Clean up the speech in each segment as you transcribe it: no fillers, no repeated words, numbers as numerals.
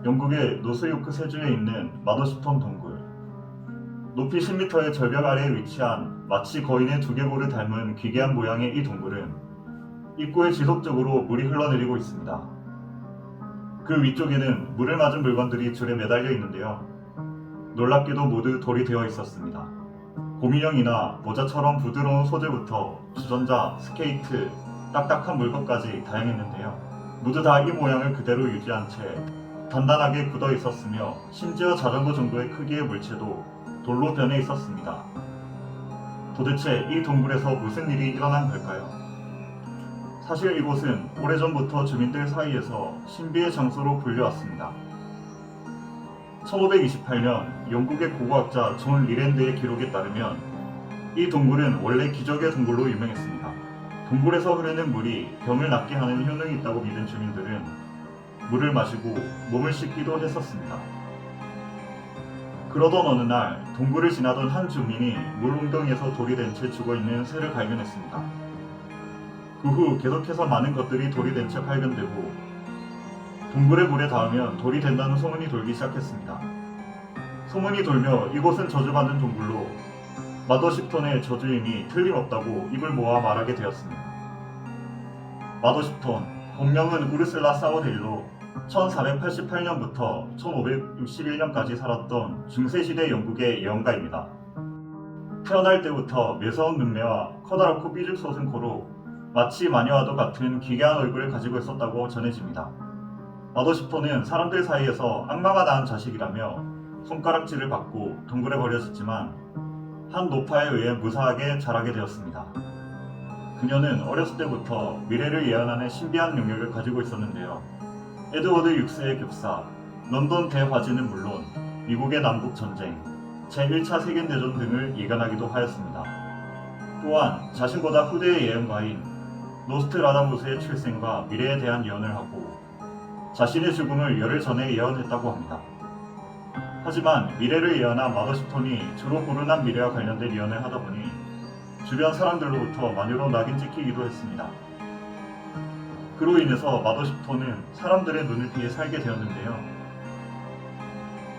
영국의 노스요크 세주에 있는 마더시턴 동굴. 높이 10m의 절벽 아래에 위치한 마치 거인의 두개골을 닮은 기괴한 모양의 이 동굴은 입구에 지속적으로 물이 흘러내리고 있습니다. 그 위쪽에는 물을 맞은 물건들이 줄에 매달려 있는데요. 놀랍게도 모두 돌이 되어 있었습니다. 곰인형이나 모자처럼 부드러운 소재부터 주전자, 스케이트, 딱딱한 물건까지 다양했는데요. 모두 다 이 모양을 그대로 유지한 채 단단하게 굳어 있었으며 심지어 자전거 정도의 크기의 물체도 돌로 변해 있었습니다. 도대체 이 동굴에서 무슨 일이 일어난 걸까요? 사실 이곳은 오래전부터 주민들 사이에서 신비의 장소로 불려왔습니다. 1528년 영국의 고고학자 존 리랜드의 기록에 따르면 이 동굴은 원래 기적의 동굴로 유명했습니다. 동굴에서 흐르는 물이 병을 낫게 하는 효능이 있다고 믿은 주민들은 물을 마시고 몸을 씻기도 했었습니다. 그러던 어느 날 동굴을 지나던 한 주민이 물 웅덩이에서 돌이 된 채 죽어있는 새를 발견했습니다. 그 후 계속해서 많은 것들이 돌이 된 채 발견되고 동굴의 물에 닿으면 돌이 된다는 소문이 돌기 시작했습니다. 소문이 돌며 이곳은 저주받는 동굴로 마더시톤의 저주임이 틀림없다고 입을 모아 말하게 되었습니다. 마더시톤, 본명은 우르슬라 사워데일로 1488년부터 1561년까지 살았던 중세시대 영국의 예언가입니다. 태어날 때부터 매서운 눈매와 커다랗고 삐죽 솟은 코로 마치 마녀와도 같은 기괴한 얼굴을 가지고 있었다고 전해집니다. 마더시톤은 사람들 사이에서 악마가 낳은 자식이라며 손가락질을 받고 동굴에 버려졌지만 한 노파에 의해 무사하게 자라게 되었습니다. 그녀는 어렸을 때부터 미래를 예언하는 신비한 능력을 가지고 있었는데요. 에드워드 6세의 급사, 런던 대화재는 물론 미국의 남북전쟁, 제1차 세계대전 등을 예견하기도 하였습니다. 또한 자신보다 후대의 예언가인 노스트라다무스의 출생과 미래에 대한 예언을 하고 자신의 죽음을 열흘 전에 예언했다고 합니다. 하지만 미래를 예언한 마더시톤이 주로 불운한 미래와 관련된 예언을 하다 보니 주변 사람들로부터 마녀로 낙인 찍히기도 했습니다. 그로 인해서 마더시톤은 사람들의 눈을 피해 살게 되었는데요.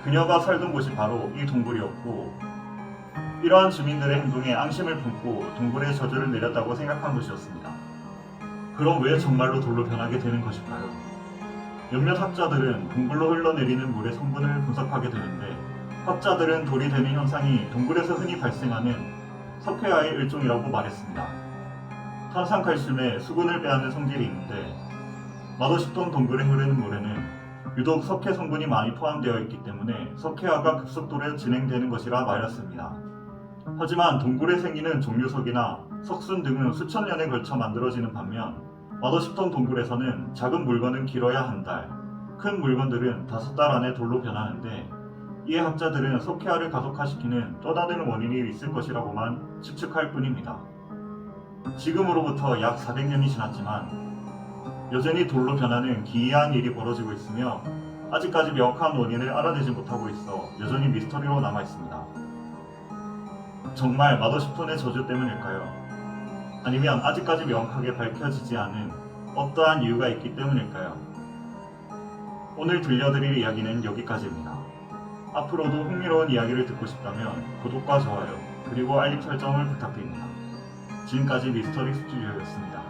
그녀가 살던 곳이 바로 이 동굴이었고 이러한 주민들의 행동에 앙심을 품고 동굴에 저주를 내렸다고 생각한 것이었습니다. 그럼 왜 정말로 돌로 변하게 되는 것일까요? 몇몇 학자들은 동굴로 흘러내리는 물의 성분을 분석하게 되는데 학자들은 돌이 되는 현상이 동굴에서 흔히 발생하는 석회화의 일종이라고 말했습니다. 탄산칼슘에 수분을 빼앗는 성질이 있는데 마더시톤 동굴에 흐르는 물에는 유독 석회 성분이 많이 포함되어 있기 때문에 석회화가 급속도로 진행되는 것이라 말했습니다. 하지만 동굴에 생기는 종류석이나 석순 등은 수천 년에 걸쳐 만들어지는 반면 마더시톤 동굴에서는 작은 물건은 길어야 한 달, 큰 물건들은 5달 안에 돌로 변하는데 이에 학자들은 석회화를 가속화시키는 또 다른 원인이 있을 것이라고만 추측할 뿐입니다. 지금으로부터 약 400년이 지났지만 여전히 돌로 변하는 기이한 일이 벌어지고 있으며 아직까지 명확한 원인을 알아내지 못하고 있어 여전히 미스터리로 남아있습니다. 정말 마더시톤의 저주 때문일까요? 아니면 아직까지 명확하게 밝혀지지 않은 어떠한 이유가 있기 때문일까요? 오늘 들려드릴 이야기는 여기까지입니다. 앞으로도 흥미로운 이야기를 듣고 싶다면 구독과 좋아요 그리고 알림 설정을 부탁드립니다. 지금까지 미스터리 스튜디오였습니다.